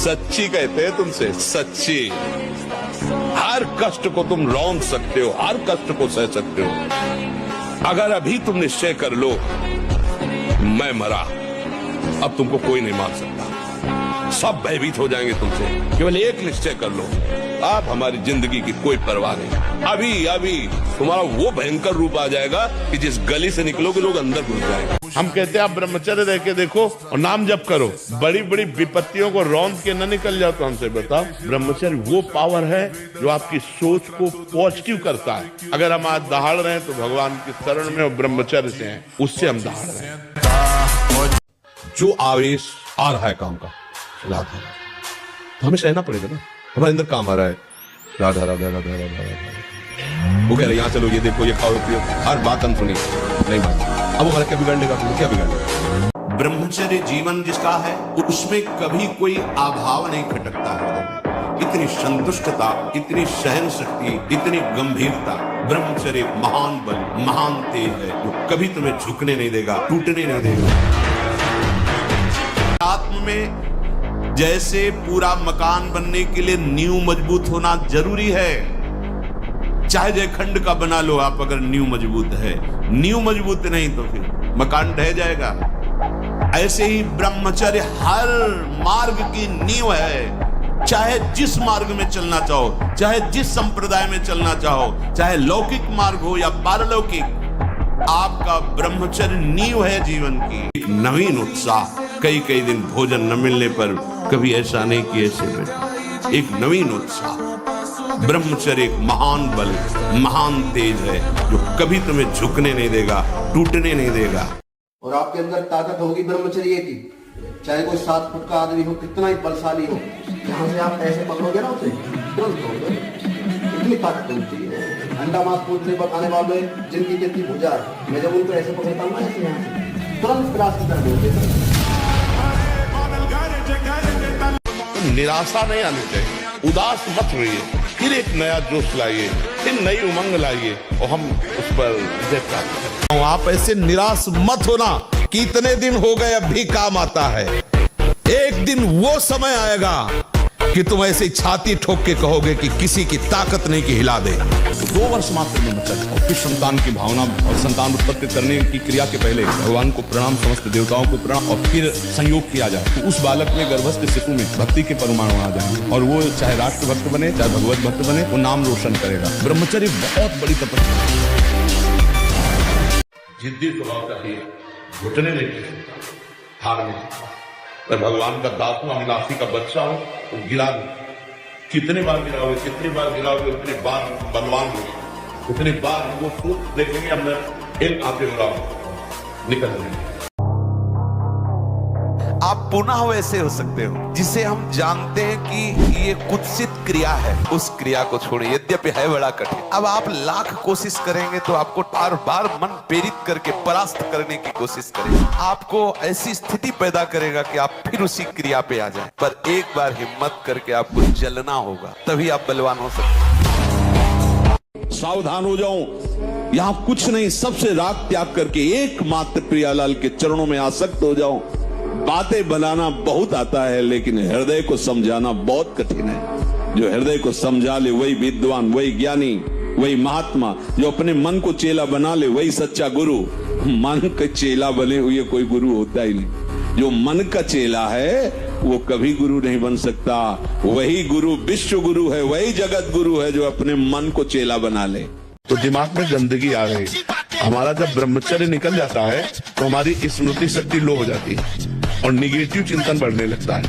सच्ची कहते हैं तुमसे, सच्ची। हर कष्ट को तुम रौंद सकते हो, हर कष्ट को सह सकते हो। अगर अभी तुम निश्चय कर लो मैं मरा, अब तुमको कोई नहीं मार सकता, सब भयभीत हो जाएंगे तुमसे। केवल एक निश्चय कर लो, अब हमारी जिंदगी की कोई परवाह नहीं। अभी अभी तुम्हारा वो भयंकर रूप आ जाएगा कि जिस गली से निकलोगे लोग अंदर घुस जाएंगे। हम कहते हैं आप ब्रह्मचर्य रह के देखो और नाम जप करो, बड़ी बड़ी विपत्तियों को रौंद के न निकल जाओ। तो हमसे बताओ, ब्रह्मचर्य वो पावर है जो आपकी सोच को पॉजिटिव करता है। अगर हम आज दहाड़ रहे हैं तो भगवान की शरण में और ब्रह्मचर्य से हैं, उससे हम दहाड़ रहे हैं। जो आवेश आ रहा है काम का, राधा, तो हमें सहना पड़ेगा ना। हमारे अंदर काम आ रहा है, राधा राधा राधा राधा राधा। वो कह रहे यहाँ चलो, ये देखो, ये खाओ पियो, हर बात अनसुनी नहीं मानती। अब हमारा क्या बिगाड़ने का, क्या बिगाड़ने? ब्रह्मचर्य जीवन जिसका है उसमें कभी कोई अभाव नहीं खटकता है। इतनी संतुष्टता, इतनी सहन शक्ति, इतनी गंभीरता। ब्रह्मचर्य महान बल, महान तेज है जो कभी तुम्हें झुकने नहीं देगा, टूटने नहीं देगा। आत्म में जैसे पूरा मकान बनने के लिए नींव मजबूत होना जरूरी है, चाहे जयखंड का बना लो आप, अगर नींव मजबूत है। नींव मजबूत नहीं तो फिर मकान ढह जाएगा। ऐसे ही ब्रह्मचर्य हर मार्ग की नींव है। चाहे जिस मार्ग में चलना चाहो, चाहे जिस संप्रदाय में चलना चाहो, चाहे लौकिक मार्ग हो या पारलौकिक, आपका ब्रह्मचर्य नींव है जीवन की। एक नवीन उत्साह, कई कई दिन भोजन न मिलने पर कभी ऐसा नहीं कि ऐसे बैठे, एक नवीन उत्साह। ब्रह्मचर्य एक महान बल, महान तेज है जो कभी तुम्हें झुकने नहीं देगा, टूटने नहीं देगा। और आपके अंदर ताकत होगी ब्रह्मचर्य की, चाहे कोई 7 फुट का आदमी हो, कितना ही बलशाली हो, यहाँ से आप ऐसे पकड़ोगे ना उसे, तुरंत तोड़ोगे। इतनी ताकत होती है। अंडा मांस पूछने बताने वाले जिनकी कितनी भुजा है, मैं जब उनको ऐसे पकड़ता हूँ ना, ऐसे यहाँ से तुरंत क्लास की तरह बोलते। निराशा नहीं आनी चाहिए, उदास मत रहिए, फिर एक नया जोश लाइए, फिर नई उमंग लाइए और हम उस पर विजय प्राप्त करें। आप ऐसे निराश मत होना कि इतने दिन हो गए अब भी काम आता है। एक दिन वो समय आएगा कि तुम ऐसे छाती ठोक के कहोगे कि किसी की ताकत नहीं कि हिला दे। 2 वर्ष मात्र में बच्चा और फिर संतान की भावना और संतान उत्पत्ति करने की क्रिया के पहले भगवान को प्रणाम, समस्त देवताओं को प्रणाम, और फिर संयोग किया जाए तो उस बालक में, गर्भस्थ शिशु में भक्ति के परमाणु आ जाएंगे और वो चाहे राष्ट्र भक्त बने, चाहे भगवत भक्त बने, वो नाम रोशन करेगा। ब्रह्मचर्य बहुत बड़ी तपस्या। जिद्दी स्वभाव का ही घुटने नहीं दे सकता, हार नहीं सकता। मैं भगवान का दास हूं, अविनाशी का बच्चा हूं, तो गिरा नहीं। कितने बार गिराओगे, कितनी बार गिराओगे, उतने बार बलवान होगी, उतनी बार वो सूत देखेंगे अंदर इन आपके निकल जाएंगे। आप पुनः वैसे हो सकते हो जिसे हम जानते हैं कि ये कुत्सित क्रिया है, उस क्रिया को छोड़िए, यद्यपि है बड़ा कठिन। अब आप लाख कोशिश करेंगे तो आपको बार बार मन प्रेरित करके परास्त करने की कोशिश करेगा, आपको ऐसी स्थिति पैदा करेगा कि आप फिर उसी क्रिया पे आ जाएं। पर एक बार हिम्मत करके आपको जलना होगा, तभी आप बलवान हो सकते हैं। सावधान हो जाओ, यहाँ कुछ नहीं, सबसे राग त्याग करके एकमात्र प्रियालाल के चरणों में आसक्त हो जाओ। बातें बनाना बहुत आता है, लेकिन हृदय को समझाना बहुत कठिन है। जो हृदय को समझा ले वही विद्वान, वही ज्ञानी, वही महात्मा। जो अपने मन को चेला बना ले वही सच्चा गुरु। मन का चेला बने हुए कोई गुरु होता ही नहीं। जो मन का चेला है वो कभी गुरु नहीं बन सकता। वही गुरु विश्व गुरु है, वही जगत गुरु है जो अपने मन को चेला बना ले। तो दिमाग में गंदगी आ गई। हमारा जब ब्रह्मचर्य निकल जाता है तो हमारी स्मृति शक्ति लो हो जाती है और निगेटिव चिंतन बढ़ने लगता है।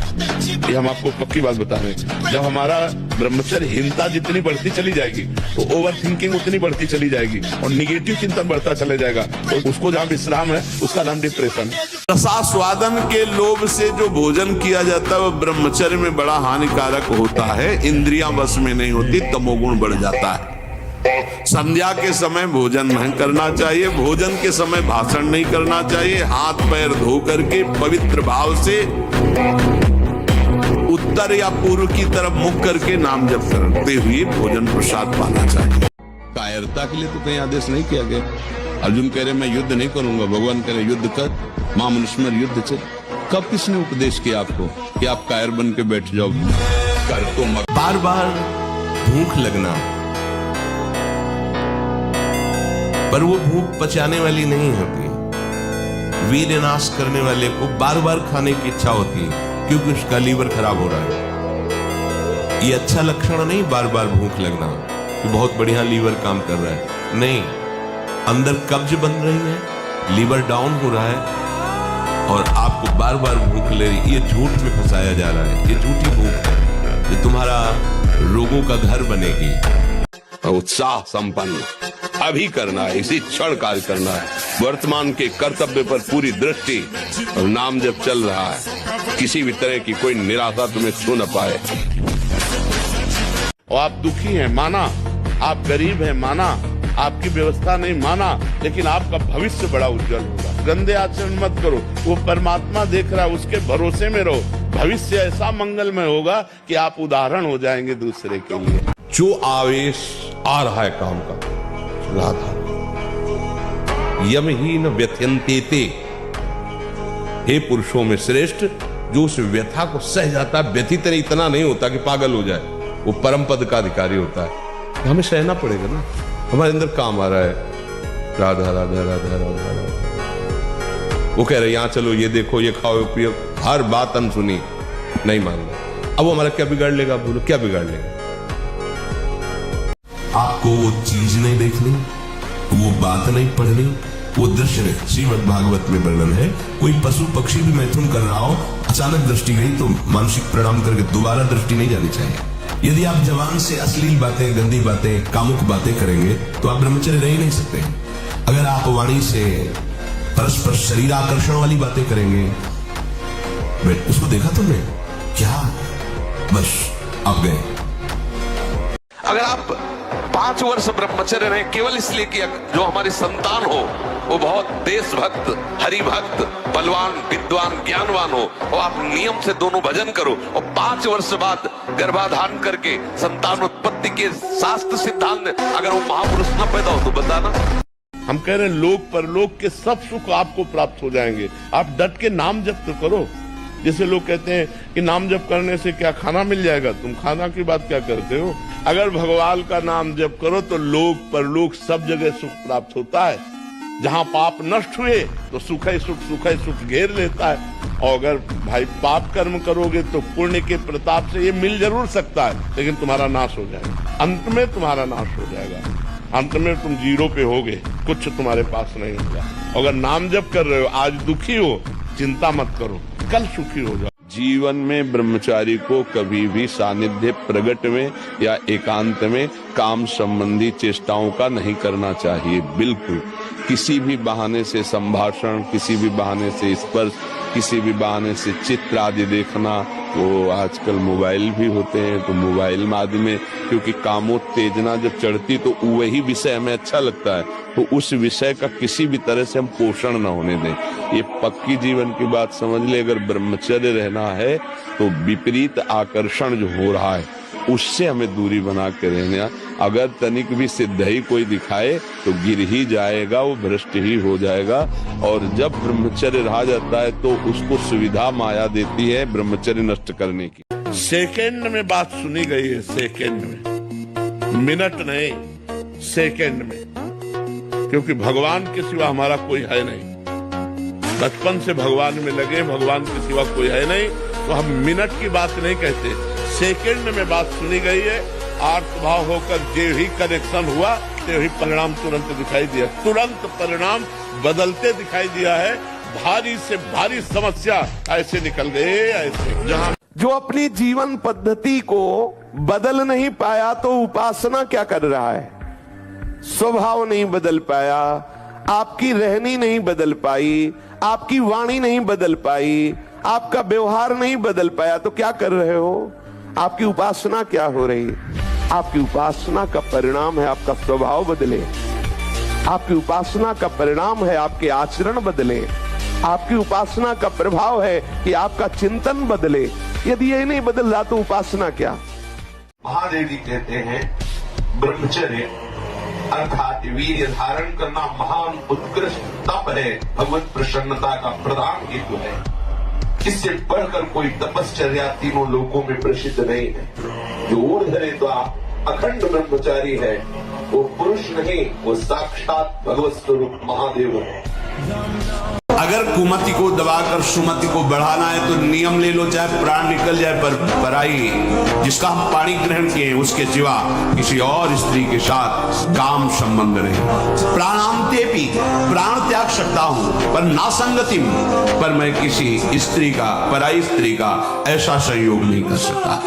ये हम आपको पक्की बात बता रहे हैं। जब हमारा ब्रह्मचर्यहीनता जितनी बढ़ती चली जाएगी तो ओवर थिंकिंग उतनी बढ़ती चली जाएगी और निगेटिव चिंतन बढ़ता चले जाएगा। तो उसको जहाँ विश्राम है उसका नाम डिप्रेशन। रसास्वादन के लोभ से जो भोजन किया जाता है वो ब्रह्मचर्य में बड़ा हानिकारक होता है। इंद्रियां बस में नहीं होती, तमोगुण बढ़ जाता है। संध्या के समय भोजन नहीं करना चाहिए, भोजन के समय भाषण नहीं करना चाहिए। हाथ पैर धो करके पवित्र भाव से उत्तर या पूर्व की तरफ मुख करके नाम जप करते हुए भोजन प्रसाद पाना चाहिए। कायरता के लिए तो कहीं आदेश नहीं किया गया। अर्जुन कह रहे मैं युद्ध नहीं करूंगा, भगवान कह रहे युद्ध कर, मां मनुष्य युद्ध से। कब किसने उपदेश किया आपको कि आप कायर बन के बैठ जाओ? कर तो मत। बार बार भूख लगना, पर वो भूख पचाने वाली नहीं होती। वीर्य नाश करने वाले को बार बार खाने की इच्छा होती है क्योंकि उसका लीवर खराब हो रहा है। ये अच्छा लक्षण नहीं बार बार भूख लगना कि बहुत बढ़िया लीवर काम कर रहा है, नहीं। अंदर कब्ज बन रही है, लीवर डाउन हो रहा है और आपको बार बार भूख ले रही। ये झूठ में फंसाया जा रहा है, ये झूठी भूख है जो तुम्हारा रोगों का घर बनेगी। उत्साह संपन्न अभी करना है, इसी क्षण कार्य करना है। वर्तमान के कर्तव्य पर पूरी दृष्टि और नाम जब चल रहा है, किसी भी तरह की कोई निराशा तुम्हें छू न पाए। और आप दुखी हैं माना, आप गरीब हैं माना, आपकी व्यवस्था नहीं माना, लेकिन आपका भविष्य बड़ा उज्जवल होगा। गंदे आचरण मत करो, वो परमात्मा देख रहा है, उसके भरोसे में रहो। भविष्य ऐसा मंगलमय होगा कि आप उदाहरण हो जाएंगे दूसरे के लिए। जो आवेश आ रहा है काम का, राधा यमहीन व्यथयन्ते, हे पुरुषों में श्रेष्ठ जो उस व्यथा को सह जाता है। व्यथित इतना नहीं होता कि पागल हो जाए, वो परम पद का अधिकारी होता है। तो हमें सहना पड़ेगा ना, हमारे अंदर काम आ रहा है। राधा राधा राधा राधा राधा, वो कह रहे यहां चलो, ये देखो, ये खाओ, पियो, हर बात अनसुनी, नहीं मानना। अब वो हमारा क्या बिगाड़ लेगा? बोलो क्या बिगाड़ लेगा? आपको वो चीज नहीं देखनी, वो बात नहीं पढ़नी, वो दृश्य नहीं। श्रीमद् भागवत में वर्णन है, कोई पशु पक्षी भी मैथुन कर रहा हो, अचानक दृष्टि गई तो मानसिक प्रणाम करके दोबारा दृष्टि नहीं जानी चाहिए। यदि आप जवान से अश्लील बातें, गंदी बातें, कामुक बातें करेंगे तो आप ब्रह्मचर्य रह ही नहीं सकते। अगर आप वाणी से परस्पर शरीर आकर्षण वाली बातें करेंगे, उसको देखा तुमने क्या, बस आप गए। अगर आप 5 वर्ष ब्रह्मचर्य रहे केवल इसलिए कि जो हमारी संतान हो वो बहुत देशभक्त, हरिभक्त, बलवान, विद्वान, ज्ञानवान हो, और आप नियम से दोनों भजन करो, और 5 वर्ष बाद गर्भाधान करके संतान उत्पत्ति के शास्त्र सिद्धांत अगर वो महापुरुष न पैदा हो तो बताना। हम कह रहे हैं लोक परलोक के सब सुख आपको प्राप्त हो जाएंगे। आप डट के नाम जप तो करो। जैसे लोग कहते हैं कि नाम जप करने से क्या खाना मिल जाएगा, तुम खाना की बात क्या करते हो? अगर भगवान का नाम जप करो तो लोक परलोक सब जगह सुख प्राप्त होता है। जहां पाप नष्ट हुए तो सुख ही सुख घेर लेता है। और अगर भाई पाप कर्म करोगे तो पुण्य के प्रताप से ये मिल जरूर सकता है, लेकिन तुम्हारा नाश हो जाएगा। अंत में तुम्हारा नाश हो जाएगा, अंत में तुम जीरो पे होगे, कुछ तुम्हारे पास नहीं होगा। अगर नाम जप कर रहे हो, आज दुखी हो, चिंता मत करो, कल सुखी हो जाओ। जीवन में ब्रह्मचारी को कभी भी सानिध्य प्रगट में या एकांत में काम संबंधी चेष्टाओं का नहीं करना चाहिए। बिल्कुल किसी भी बहाने से संभाषण, किसी भी बहाने से स्पर्श, किसी भी बहाने से चित्र आदि देखना, वो आजकल मोबाइल भी होते हैं तो मोबाइल आदि में, क्योंकि कामोत्तेजना जब चढ़ती तो वही विषय हमें अच्छा लगता है, तो उस विषय का किसी भी तरह से हम पोषण न होने दें। ये पक्की जीवन की बात समझ ले। अगर ब्रह्मचर्य रहना है तो विपरीत आकर्षण जो हो रहा है उससे हमें दूरी बना के रहना। अगर तनिक भी सिद्ध ही कोई दिखाए तो गिर ही जाएगा, वो भ्रष्ट ही हो जाएगा। और जब ब्रह्मचर्य रहा जाता है तो उसको सुविधा माया देती है ब्रह्मचर्य नष्ट करने की। सेकंड में बात सुनी गई है, सेकंड में, मिनट नहीं, सेकंड में, क्योंकि भगवान के सिवा हमारा कोई है नहीं। बचपन से भगवान में लगे, भगवान के सिवा कोई है नहीं, तो हम मिनट की बात नहीं कहते, सेकंड में बात सुनी गई है। आर्थ भाव होकर जो ही कनेक्शन हुआ तो ही परिणाम तुरंत दिखाई दिया, तुरंत परिणाम बदलते दिखाई दिया है। भारी से भारी समस्या ऐसे निकल गए, ऐसे। जहां जो अपनी जीवन पद्धति को बदल नहीं पाया तो उपासना क्या कर रहा है? स्वभाव नहीं बदल पाया, आपकी रहनी नहीं बदल पाई, आपकी वाणी नहीं बदल पाई, आपका व्यवहार नहीं बदल पाया, तो क्या कर रहे हो? आपकी उपासना क्या हो रही? आपकी उपासना का परिणाम है आपका स्वभाव बदले, आपकी उपासना का परिणाम है आपके आचरण बदले, आपकी उपासना का प्रभाव है कि आपका चिंतन बदले। यदि ये नहीं बदल रहा तो उपासना क्या? महादेव जी कहते हैं ब्रह्मचर्य अर्थात वीर्य धारण करना महान उत्कृष्ट तप है, भगवत प्रसन्नता का प्रधान हेतु है। इससे बढ़कर कोई तपश्चर्या तीनों लोकों में प्रसिद्ध नहीं है। जो ऊर्ध्वरेता अखंड ब्रह्मचारी है वो पुरुष नहीं, वो साक्षात भगवत स्वरूप महादेव है। अगर कुमति को दबाकर सुमति को बढ़ाना है तो नियम ले लो, चाहे प्राण निकल जाए पर पराई जिसका हम पाणी ग्रहण किए उसके सिवा किसी और स्त्री के साथ काम संबंध रहे। प्राणांते भी प्राण त्याग सकता हूं पर ना संगति में, पर मैं किसी स्त्री का, पराई स्त्री का ऐसा संयोग नहीं कर सकता।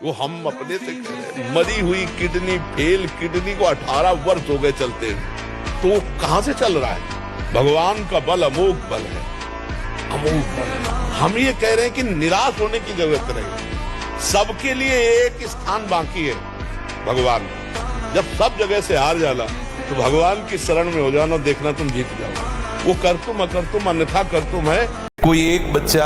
वो हम अपने से कह रहे हैं, मरी हुई किडनी, फेल किडनी को 18 वर्ष हो गए चलते, तो कहां से चल रहा है? भगवान का बल अमोघ बल है, अमोघ बल है। हम ये कह रहे हैं कि निराश होने की जरूरत नहीं, सबके लिए एक स्थान बाकी है भगवान। जब सब जगह से हार जाना तो भगवान की शरण में हो जाना, देखना तुम जीत जाओ। वो कर तुम अकर तुम अन्यथा कर तुम है। कोई एक बच्चा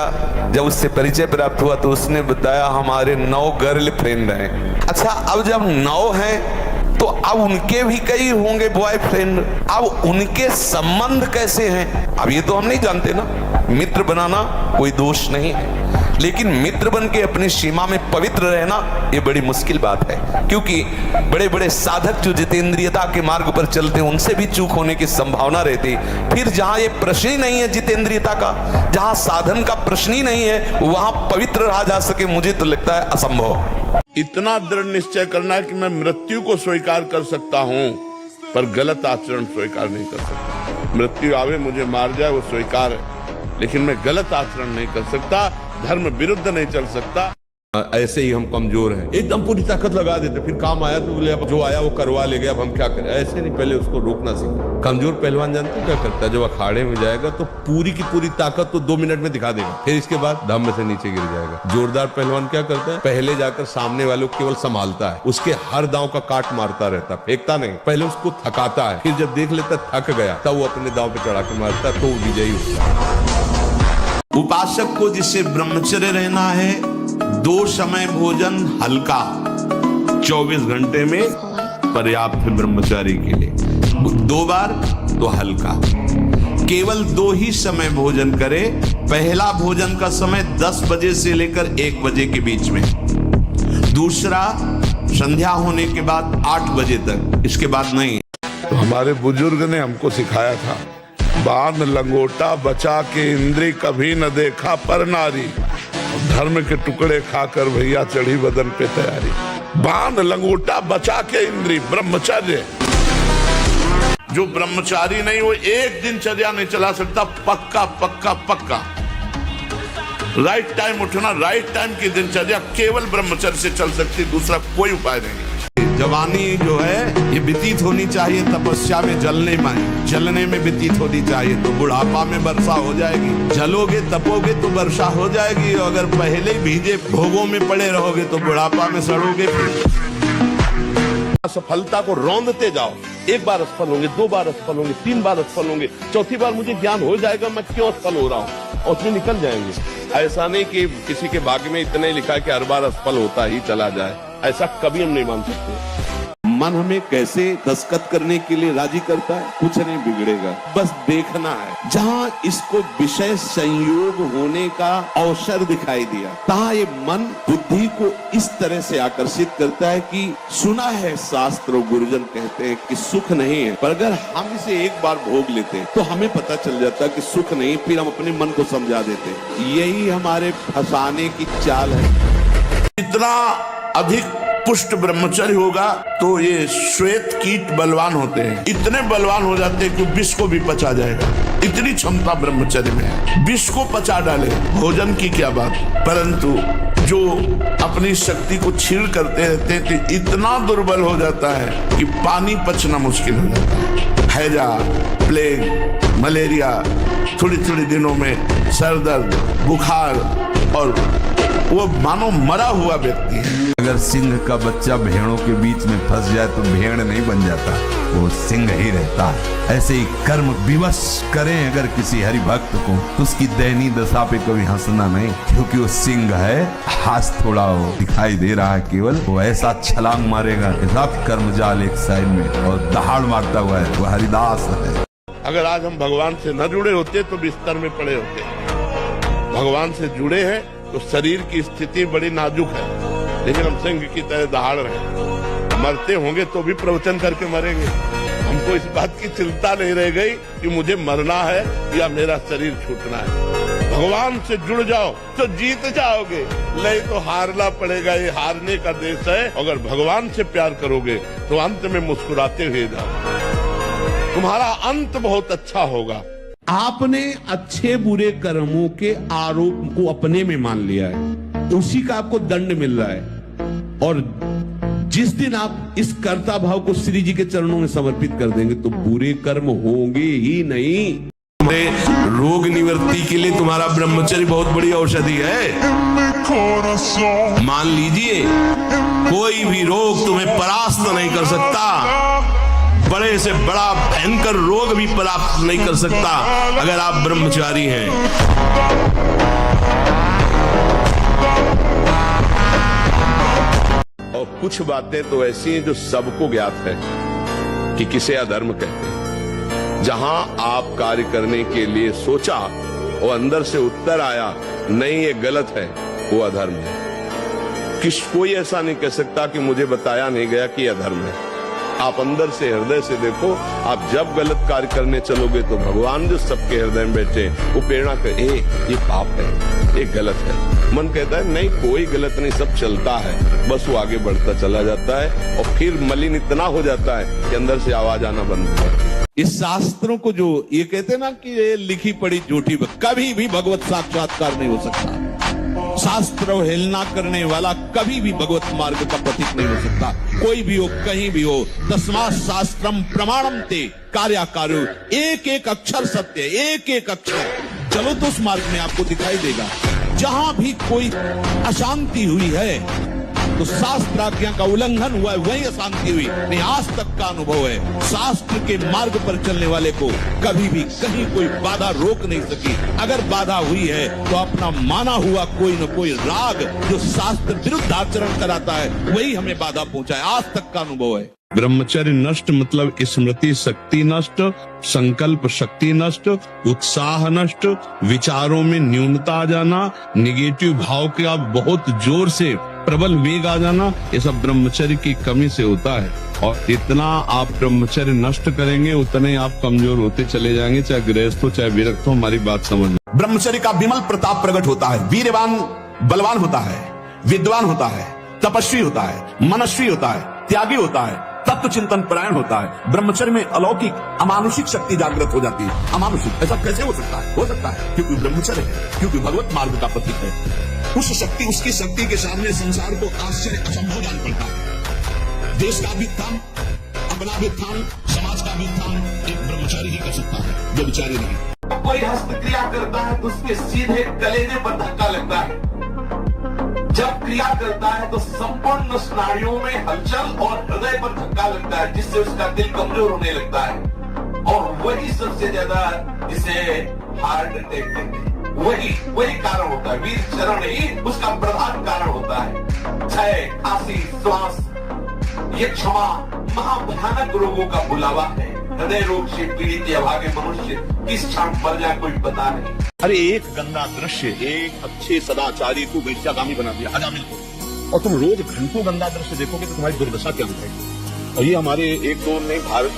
जब उससे परिचय प्राप्त हुआ तो उसने बताया हमारे 9 गर्लफ्रेंड हैं। अच्छा, अब जब 9 हैं तो अब उनके भी कई होंगे बॉयफ्रेंड, अब उनके संबंध कैसे हैं अब ये तो हम नहीं जानते ना। मित्र बनाना कोई दोष नहीं है, लेकिन मित्र बन के अपनी सीमा में पवित्र रहना ये बड़ी मुश्किल बात है, क्योंकि बड़े बड़े साधक जो जितेंद्रियता के मार्ग पर चलते हैं उनसे भी चूक होने की संभावना रहती। फिर जहां ये प्रश्न ही नहीं है जितेंद्रियता का, जहां साधन का प्रश्न ही नहीं है, वहां पवित्र रहा जा सके, मुझे तो लगता है असंभव। इतना दृढ़ निश्चय करना है कि मैं मृत्यु को स्वीकार कर सकता हूं पर गलत आचरण स्वीकार नहीं कर सकता। मृत्यु आवे मुझे मार जाए वो स्वीकार है, लेकिन मैं गलत आचरण नहीं कर सकता, धर्म विरुद्ध नहीं चल सकता। ऐसे ही हम कमजोर हैं, एकदम पूरी ताकत लगा देते, फिर काम आया तो बोले अब जो आया वो करवा ले गया, अब हम क्या करें। ऐसे नहीं, पहले उसको रोकना सीखो। कमजोर पहलवान जानते क्या करता है? जब अखाड़े में जाएगा तो पूरी की पूरी ताकत तो 2 मिनट में दिखा देगा, फिर इसके बाद दम में से नीचे गिर जाएगा। जोरदार पहलवान क्या करता है? पहले जाकर सामने वालों को केवल संभालता है, उसके हर दांव का काट मारता रहता, फेंकता नहीं, पहले उसको थकाता है, फिर जब देख लेता थक गया तब वो अपने दांव पे चढ़ा के मारता है, तो वो विजयी होता है। उपासक को जिससे ब्रह्मचर्य रहना है, 2 समय भोजन हल्का 24 घंटे में पर्याप्त है ब्रह्मचारी के लिए। 2 बार तो हल्का, केवल 2 ही समय भोजन करे। पहला भोजन का समय 10 बजे से लेकर 1 बजे के बीच में, दूसरा संध्या होने के बाद 8 बजे तक, इसके बाद नहीं। तो हमारे बुजुर्ग ने हमको सिखाया था, बाण लंगोटा बचा के इंद्री कभी न देखा पर नारी, धर्म के टुकड़े खाकर भैया चढ़ी बदन पे तैयारी। बाण लंगोटा बचा के इंद्री, ब्रह्मचर्य। जो ब्रह्मचारी नहीं वो एक दिनचर्या नहीं चला सकता, पक्का पक्का पक्का। राइट टाइम उठना, राइट टाइम की दिनचर्या केवल ब्रह्मचर्य से चल सकती, दूसरा कोई उपाय नहीं। जवानी जो है ये व्यतीत होनी चाहिए तपस्या में, जलने में व्यतीत होनी चाहिए, तो बुढ़ापा में वर्षा हो जाएगी। जलोगे तपोगे तो वर्षा हो जाएगी, और अगर पहले भीजे भोगों में पड़े रहोगे तो बुढ़ापा में सड़ोगे। सफलता को रौंदते जाओ, 1 बार असफल होंगे, 2 बार असफल होंगे, 3 बार असफल होंगे, चौथी बार मुझे ज्ञान हो जाएगा मैं क्यों असफल हो रहा हूँ, और उसमें निकल जाएंगे। ऐसा नहीं कि किसी के भाग्य में इतना ही लिखा है कि हर बार असफल होता ही चला जाए, ऐसा कभी हम नहीं मान सकते। मन हमें कैसे दस्तखत करने के लिए राजी करता है, कुछ नहीं बिगड़ेगा, बस देखना है। जहां इसको विषय संयोग होने का अवसर दिखाई दिया, तहां ये मन बुद्धि को इस तरह से आकर्षित करता है कि सुना है शास्त्र और गुरुजन कहते हैं कि सुख नहीं है, पर अगर हम इसे एक बार भोग लेते तो हमें पता चल जाता कि सुख नहीं, फिर हम अपने मन को समझा देते। यही हमारे फंसाने की चाल है। इतना अधिक पुष्ट ब्रह्मचर्य होगा तो ये श्वेत कीट बलवान होते हैं, इतने बलवान हो जाते हैं कि विष को भी पचा जाएगा, इतनी क्षमता ब्रह्मचर्य में है। विष को पचा डाले, भोजन की क्या बात। परंतु जो अपनी शक्ति को छीण करते रहते हैं तो इतना दुर्बल हो जाता है कि पानी पचना मुश्किल हो जाता है। हैजा, प्लेग, मलेरिया, थोड़ी थोड़ी दिनों में सर दर्द, बुखार, और वो मानो मरा हुआ व्यक्ति है। अगर सिंह का बच्चा भेड़ों के बीच में फंस जाए तो भेड़ नहीं बन जाता, वो सिंह ही रहता है। ऐसे ही कर्म विवश करें अगर किसी हरि भक्त को, तो उसकी दयनीय दशा पे कभी हंसना नहीं, क्योंकि वो सिंह है। हाथ थोड़ा वो दिखाई दे रहा है केवल, वो ऐसा छलांग मारेगा कि सब कर्म जाल एक साइड में, और दहाड़ मारता हुआ है, वो हरिदास है। अगर आज हम भगवान से न जुड़े होते तो बिस्तर में पड़े होते। भगवान से जुड़े हैं तो शरीर की स्थिति बड़ी नाजुक है, लेकिन हम सिंह की तरह दहाड़ रहे। मरते होंगे तो भी प्रवचन करके मरेंगे। हमको इस बात की चिंता नहीं रह गई कि मुझे मरना है या मेरा शरीर छूटना है। भगवान से जुड़ जाओ तो जीत जाओगे, नहीं तो हारना पड़ेगा। ये हारने का देश है। अगर भगवान से प्यार करोगे तो अंत में मुस्कुराते हुए जाओ, तुम्हारा अंत बहुत अच्छा होगा। आपने अच्छे बुरे कर्मों के आरोप को अपने में मान लिया है, उसी का आपको दंड मिल रहा है। और जिस दिन आप इस कर्ता भाव को श्री जी के चरणों में समर्पित कर देंगे तो बुरे कर्म होंगे ही नहीं। रोग निवृत्ति के लिए तुम्हारा ब्रह्मचर्य बहुत बड़ी औषधि है। मान लीजिए कोई भी रोग तुम्हें परास्त नहीं कर सकता, बड़े से बड़ा भयंकर रोग भी परास्त नहीं कर सकता अगर आप ब्रह्मचारी हैं। और कुछ बातें तो ऐसी हैं जो सबको ज्ञात है कि किसे अधर्म कहते हैं। जहां आप कार्य करने के लिए सोचा और अंदर से उत्तर आया नहीं ये गलत है, वो अधर्म है। कोई ऐसा नहीं कह सकता कि मुझे बताया नहीं गया कि अधर्म है। आप अंदर से हृदय से देखो। आप जब गलत कार्य करने चलोगे तो भगवान जो सबके हृदय में बैठे वो प्रेरणा कर, ये पाप है, ये गलत है। मन कहता है नहीं कोई गलत नहीं, सब चलता है, बस वो आगे बढ़ता चला जाता है और फिर मलिन इतना हो जाता है कि अंदर से आवाज आना बंद हो जाती है। इस शास्त्रों को जो ये कहते ना कि ये लिखी पड़ी झूठी, कभी भी भगवत साक्षात्कार नहीं हो सकता। शास्त्र हिलना करने वाला कभी भी भगवत मार्ग का प्रतीक नहीं हो सकता। कोई भी हो, कहीं भी हो। तस्मात् शास्त्रम प्रमाणम ते कार्याकारो। एक एक अक्षर सत्य, एक एक अक्षर। चलो तो उस मार्ग में आपको दिखाई देगा। जहां भी कोई अशांति हुई है तो शास्त्र आज्ञा का उल्लंघन हुआ है, वही अशांति हुई। नहीं, आज तक का अनुभव है शास्त्र के मार्ग पर चलने वाले को कभी भी कहीं कोई बाधा रोक नहीं सकी। अगर बाधा हुई है तो अपना माना हुआ कोई न कोई राग जो शास्त्र विरुद्ध आचरण कराता है वही हमें बाधा पहुंचाए। आज तक का अनुभव है। ब्रह्मचर्य नष्ट मतलब स्मृति शक्ति नष्ट, संकल्प शक्ति नष्ट, उत्साह नष्ट, विचारों में न्यूनता आ जाना, निगेटिव भाव का बहुत जोर से प्रबल वेग आ जाना, ये सब ब्रह्मचर्य की कमी से होता है। और जितना आप ब्रह्मचर्य नष्ट करेंगे उतने आप कमजोर होते चले जाएंगे, चाहे गृहस्थ हो चाहे विरक्त हो। हमारी बात समझ। ब्रह्मचर्य का विमल प्रताप प्रकट होता है। वीरवान बलवान होता है, विद्वान होता है, तपस्वी होता है, मनस्वी होता है, त्यागी होता है, तत्व चिंतन परायण होता है। ब्रह्मचर्य में अलौकिक अमानुषिक शक्ति जागृत हो जाती है। अमानुषिक ऐसा कैसे हो सकता है? हो सकता है क्योंकि ब्रह्मचर्य है, क्योंकि भगवत मार्ग का प्रतीक है। उस शक्ति, उसकी शक्ति के सामने संसार को आश्चर्य असंभव जान पड़ता है। देश का भी उत्थान, अपना भी उत्थान, समाज का भी उत्थान एक ब्रह्मचारी ही कर सकता है, व्यभिचारी नहीं। कोई हस्तक्रिया करता है तो उसके सीधे कलेजे पर धक्का लगता है। जब क्रिया करता है तो संपूर्ण स्नायुओं में हलचल और हृदय पर धक्का लगता है, जिससे उसका दिल कमजोर होने लगता है। और वही सबसे ज्यादा जिसे हार्ट अटैक कहते हैं, वही कारण होता है। वीर चरण ही उसका प्रधान कारण होता है। क्षय, खांसी, श्वास, ये क्षमा महाभयानक रोगों का बुलावा है। हृदय रोग से पीड़ित या भागे मनुष्य किस क्षण मर जाए कोई पता नहीं। अरे एक गंदा दृश्य एक अच्छे सदाचारी को वैश्यागामी बना दिया, अजामिल को, और तुम रोज घंटों गंदा दृश्य देखोगे तो तुम्हारी दुर्दशा क्या होगी। और ये हमारे एक दो नहीं, भारत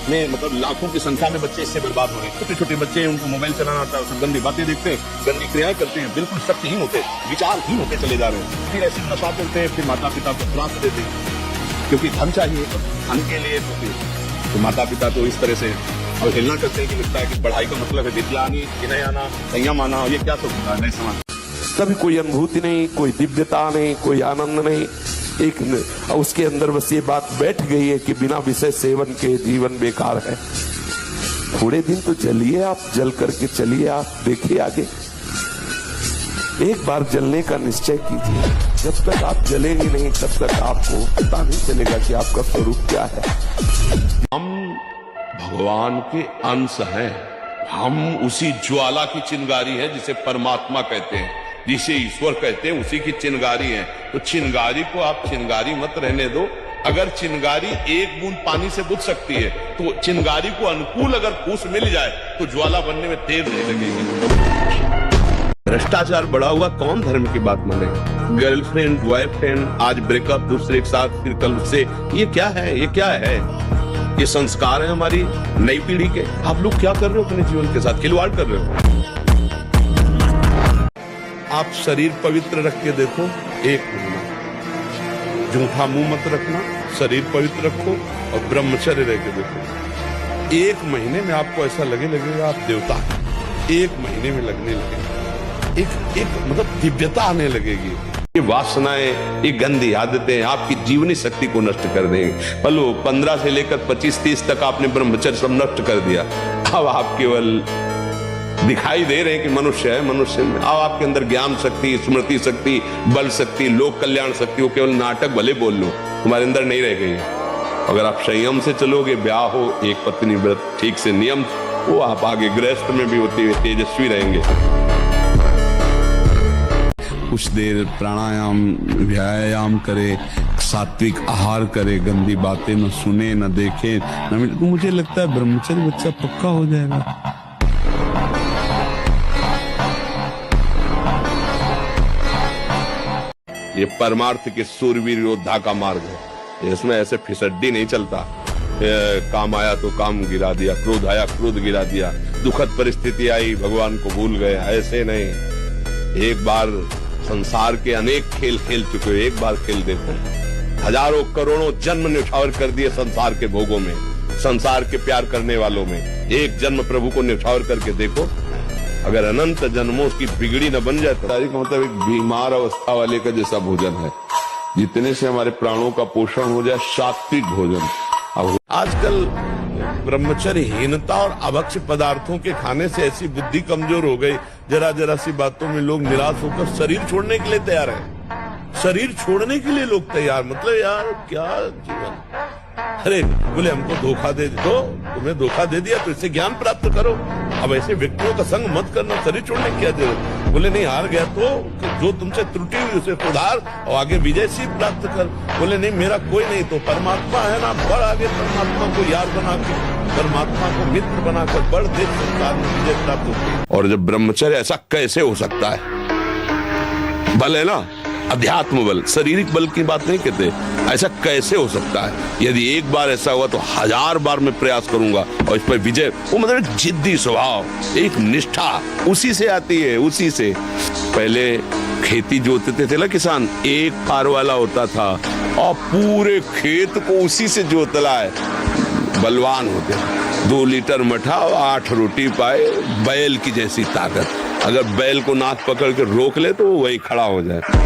में मतलब लाखों की संख्या में बच्चे इससे बर्बाद हो रहे हैं। छोटे छोटे बच्चे, उनको मोबाइल चलाना आता है, गंदी बातें देखते हैं, गंदी क्रियाएं करते हैं, बिल्कुल शक्तिहीन होते, विचारहीन होते चले जा रहे हैं। फिर ऐसे नशा करते हैं, फिर माता पिता को त्रास देते हैं क्योंकि धन चाहिए, धन के लिए तो माता पिता तो इस तरह से और हिलना करते हैं कि लगता है कि पढ़ाई का मतलब है विद्या आनी, विनय आना, संयम आना। ये क्या सब होता है? नहीं समझ। कभी कोई अनुभूति नहीं, कोई दिव्यता नहीं, कोई आनंद नहीं। एक उसके अंदर बस ये बात बैठ गई है कि बिना विषय सेवन के जीवन बेकार है। थोड़े दिन तो चलिए, आप जल करके चलिए, आप देखिए आगे। एक बार जलने का निश्चय कीजिए। जब तक आप जलेंगे नहीं तब तक आपको पता नहीं चलेगा कि आपका स्वरूप क्या है। हम भगवान के अंश हैं। हम उसी ज्वाला की चिंगारी है जिसे परमात्मा कहते हैं, जिसे ईश्वर कहते हैं, उसी की चिंगारी है। तो चिंगारी को आप चिंगारी मत रहने दो, अगर चिंगारी एक बूंद पानी से बुझ सकती है, तो चिंगारी को अनुकूल अगर फूस मिल जाए तो ज्वाला बनने में देर नहीं लगेगी। भ्रष्टाचार बढ़ा हुआ, कौन धर्म की बात माने? गर्लफ्रेंड, बॉयफ्रेंड, आज ब्रेकअप, दूसरे के साथ, फिर कल से, ये क्या है? ये क्या है? ये संस्कार है हमारी नई पीढ़ी के। आप लोग क्या कर रहे हो अपने जीवन के साथ? खिलवाड़ कर रहे हो। आप शरीर पवित्र रख के देखो, 1 महीना झूठा मुंह मत रखना, शरीर पवित्र रखो और ब्रह्मचर्य रह के देखो। 1 महीने में आपको ऐसा लगेगा आप देवता हैं। 1 महीने में लगने लगेगा, एक मतलब दिव्यता आने लगेगी। ये वासनाएं, ये गंदी आदतें आपकी जीवनी शक्ति को नष्ट कर देंगे। पलो 15 से लेकर 25-30 तक आपने ब्रह्मचर्य सब नष्ट कर दिया। अब आप केवल दिखाई दे रहे हैं कि मनुष्य है, मनुष्य में। अब आपके अंदर ज्ञान शक्ति, स्मृति शक्ति, बल शक्ति, लोक कल्याण शक्ति, वो केवल नाटक भले बोल लो, तुम्हारे अंदर नहीं रह गई। अगर आप संयम से चलोगे, ब्याह हो, एक पत्नी व्रत ठीक से नियम, वो आप आगे गृहस्थ में भी होते हुए तेजस्वी रहेंगे। कुछ देर प्राणायाम, व्यायाम करे, सात्विक आहार करे, गंदी बातें न सुने, न देखे, न, मुझे लगता है ब्रह्मचर्य बच्चा पक्का हो जाएगा। ये परमार्थ के सूरवीर योद्धा का मार्ग है, इसमें ऐसे फिसड्डी नहीं चलता। काम आया तो काम गिरा दिया, क्रोध आया क्रोध गिरा दिया, दुखद परिस्थिति आई भगवान को भूल गए, ऐसे नहीं। एक बार संसार के अनेक खेल खेल चुके हो, एक बार खेल देखो। हजारों करोड़ों जन्म न्यौछावर कर दिए संसार के भोगों में, संसार के प्यार करने वालों में। एक जन्म प्रभु को न्यौछावर करके देखो। अगर अनंत जन्मों की बिगड़ी न बन जाए तो का मतलब एक बीमार अवस्था वाले का जैसा भोजन है। जितने से हमारे प्राणों का पोषण हो जाए, सात्विक भोजन। अब आजकल ब्रह्मचर्यहीनता और अभक्ष्य पदार्थों के खाने से ऐसी बुद्धि कमजोर हो गई, जरा जरा सी बातों में लोग निराश होकर शरीर छोड़ने के लिए तैयार है। शरीर छोड़ने के लिए लोग तैयार, मतलब यार क्या जीवन। अरे बोले हमको धोखा दे दो, तुम्हें धोखा दे दिया तो इससे ज्ञान प्राप्त करो। अब ऐसे व्यक्तियों का संग मत करना, शरीर छोड़ने की क्या जरूरत। बोले नहीं, हार गया तो जो तुमसे त्रुटि हुई उसे सुधार और आगे विजय सिद्ध प्राप्त कर। बोले नहीं, मेरा कोई नहीं तो परमात्मा है ना, बढ़ आगे परमात्मा को याद बना के, परमात्मा को मित्र बनाकर बढ़, देश संसार में विजय प्राप्त होती। और जब ब्रह्मचर्य, ऐसा कैसे हो सकता है? बल है ना, अध्यात्म बल, शारीरिक बल की बात नहीं कहते। ऐसा कैसे हो सकता है? यदि एक बार ऐसा हुआ तो 1000 बार मैं प्रयास करूंगा और इस पर विजय। वो मतलब एक जिद्दी स्वभाव, एक निष्ठा, उसी से आती है, उसी से। पहले खेती जोतते थे ना किसान, एक फार वाला होता था और पूरे खेत को उसी से जोतला है। बलवान होते, 2 लीटर मठा और 8 रोटी पाए, बैल की जैसी ताकत। अगर बैल को नाक पकड़ के रोक ले तो वो वही खड़ा हो जाए।